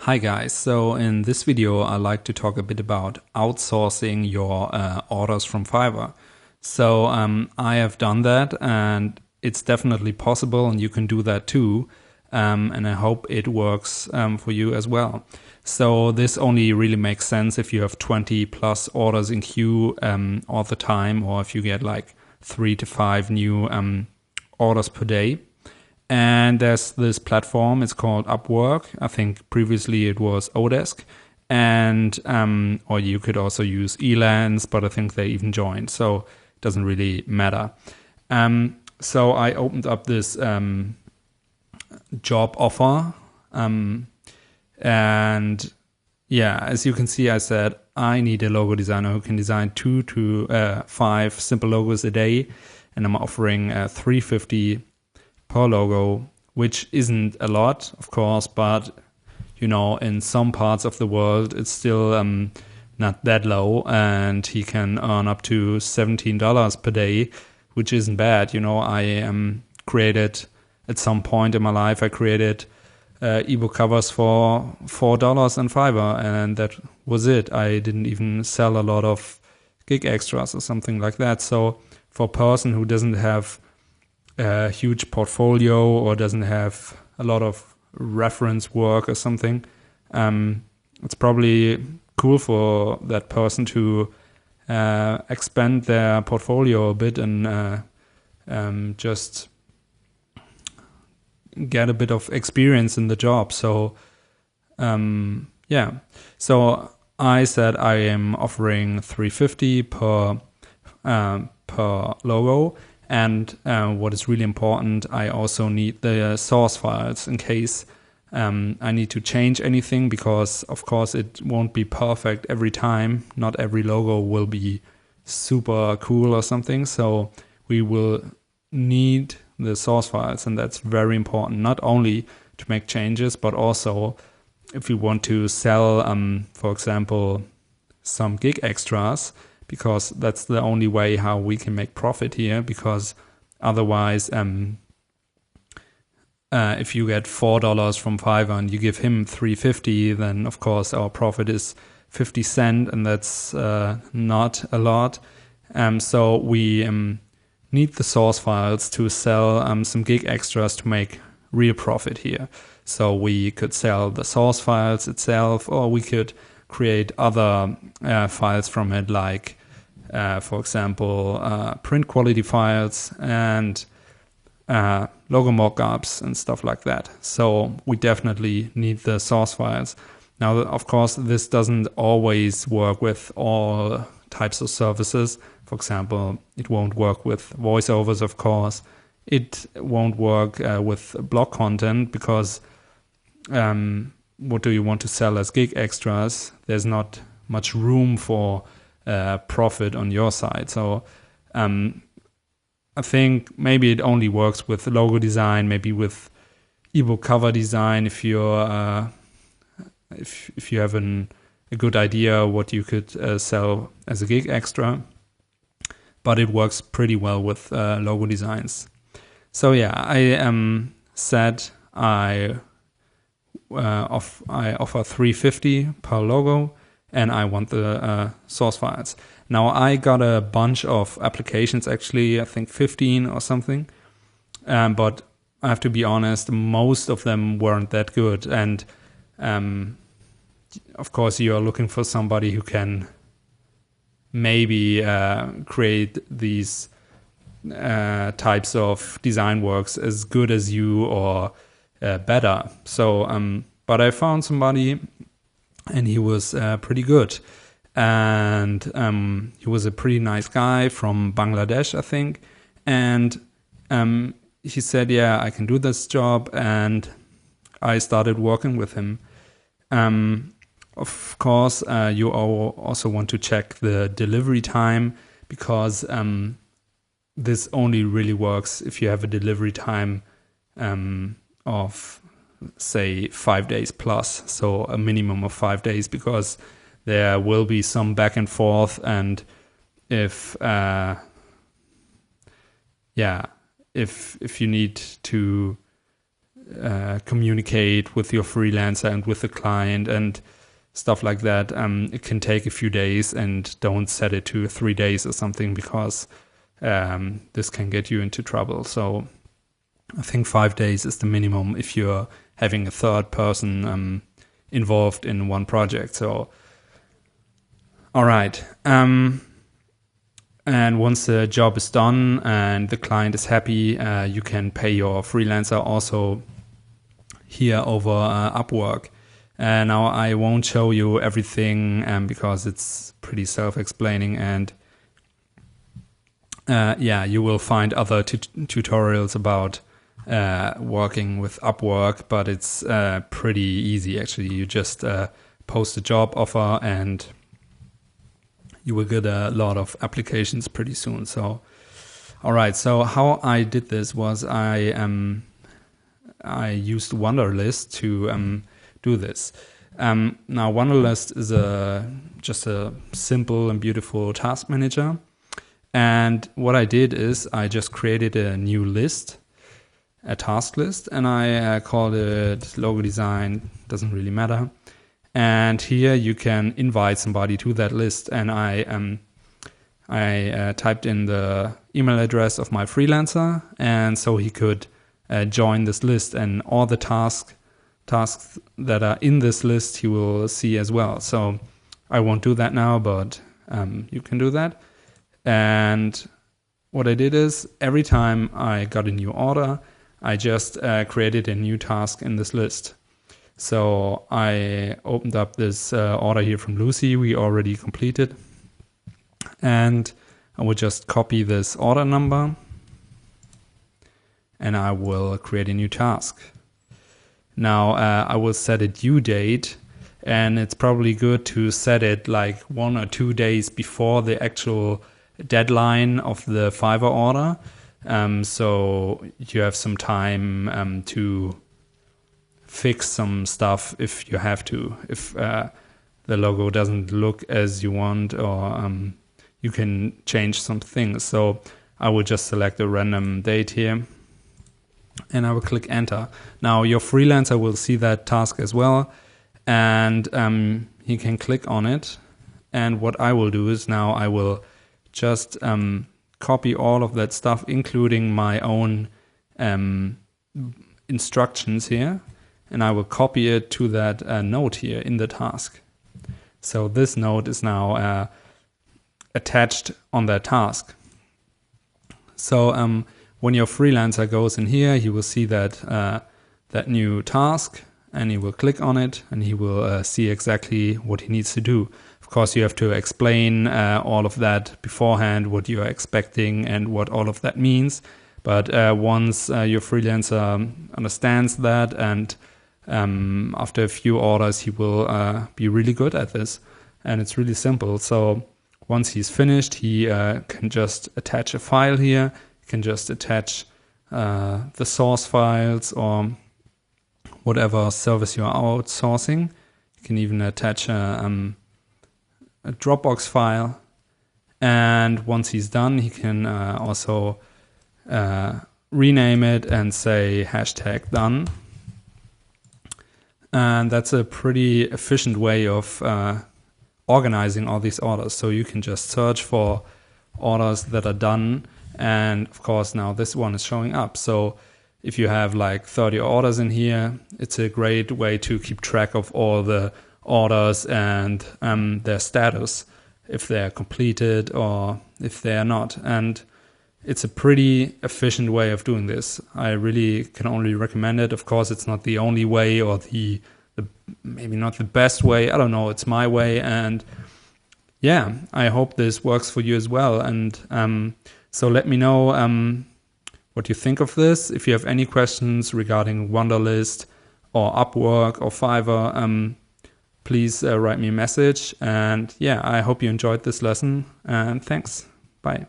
Hi guys, so in this video I'd like to talk a bit about outsourcing your orders from Fiverr. So I have done that and it's definitely possible and you can do that too, and I hope it works for you as well. So this only really makes sense if you have 20 plus orders in queue all the time, or if you get like 3 to 5 new orders per day. And there's this platform, it's called Upwork. I think previously it was Odesk. And or you could also use Elance, but I think they even joined, so it doesn't really matter. So I opened up this job offer. And yeah, as you can see, I said I need a logo designer who can design 2 to 5 simple logos a day. And I'm offering $350 per logo, which isn't a lot, of course, but you know, in some parts of the world it's still not that low, and he can earn up to $17 per day, which isn't bad. You know, I created at some point in my life, I created ebook covers for $4 on Fiverr, and that was it. I didn't even sell a lot of gig extras or something like that. So for a person who doesn't have a huge portfolio or doesn't have a lot of reference work or something, it's probably cool for that person to expand their portfolio a bit and just get a bit of experience in the job. So yeah, so I said I am offering $350 per logo. And what is really important, I also need the source files in case I need to change anything, because of course it won't be perfect every time. Not every logo will be super cool or something. So we will need the source files, and that's very important, not only to make changes, but also if you want to sell, for example, some gig extras, because that's the only way how we can make profit here. Because otherwise, if you get $4 from Fiverr and you give him $350, then of course our profit is 50 cents, and that's not a lot. So we need the source files to sell some gig extras to make real profit here. So we could sell the source files itself, or we could create other files from it, like for example print quality files and logo mockups and stuff like that. So we definitely need the source files. Now, of course, this doesn't always work with all types of services. For example, it won't work with voiceovers, of course. It won't work with blog content, because what do you want to sell as gig extras? There's not much room for profit on your side. So I think maybe it only works with logo design, maybe with ebook cover design, if you're if you have a good idea what you could sell as a gig extra. But it works pretty well with logo designs. So yeah, I said I offer $350 per logo, and I want the source files. Now, I got a bunch of applications, actually, I think 15 or something. But I have to be honest, most of them weren't that good. And of course, you are looking for somebody who can maybe create these types of design works as good as you, or better. So, but I found somebody, and he was pretty good. And he was a pretty nice guy from Bangladesh, I think. And he said, yeah, I can do this job. And I started working with him. Of course, you also want to check the delivery time, because this only really works if you have a delivery time of, say, 5 days plus. So a minimum of 5 days, because there will be some back and forth. And if if you need to communicate with your freelancer and with the client and stuff like that. It can take a few days, and don't set it to 3 days or something, because this can get you into trouble. So I think 5 days is the minimum if you're having a third person involved in one project. So, all right. And once the job is done and the client is happy, you can pay your freelancer also here over Upwork. Now I won't show you everything because it's pretty self-explaining, and you will find other tutorials about working with Upwork, but it's pretty easy actually. You just post a job offer and you will get a lot of applications pretty soon. So, all right. So how I did this was I used Wunderlist to do this. Now Wunderlist is just a simple and beautiful task manager. And what I did is I just created a new list, a task list, and I called it logo design. Doesn't really matter. And here you can invite somebody to that list. And I typed in the email address of my freelancer, and so he could join this list, and all the tasks that are in this list he will see as well. So I won't do that now, but you can do that. And what I did is every time I got a new order, I just created a new task in this list. So I opened up this order here from Lucy we already completed, and I will just copy this order number and I will create a new task. Now I will set a due date, and it's probably good to set it like 1 or 2 days before the actual deadline of the Fiverr order, so you have some time to fix some stuff if you have to, if the logo doesn't look as you want, or you can change some things. So I will just select a random date here and I will click enter. Now your freelancer will see that task as well, and he can click on it. And what I will do is now I will just copy all of that stuff, including my own instructions here, and I will copy it to that note here in the task. So this note is now attached on that task. So when your freelancer goes in here, he will see that that new task, and he will click on it, and he will see exactly what he needs to do. Of course, you have to explain all of that beforehand, what you are expecting and what all of that means. But once your freelancer understands that, and after a few orders, he will be really good at this. And it's really simple. So once he's finished, he can just attach a file here. He can just attach the source files or whatever service you're outsourcing. You can even attach a Dropbox file. And once he's done, he can also rename it and say #done. And that's a pretty efficient way of organizing all these orders. So you can just search for orders that are done. And of course, now this one is showing up. So if you have like 30 orders in here, it's a great way to keep track of all the orders and their status, if they're completed or if they are not. And it's a pretty efficient way of doing this. I really can only recommend it. Of course, it's not the only way, or the maybe not the best way. I don't know. It's my way. And yeah, I hope this works for you as well. And so let me know what you think of this. If you have any questions regarding Wunderlist or Upwork or Fiverr, please write me a message. And yeah, I hope you enjoyed this lesson. And thanks. Bye.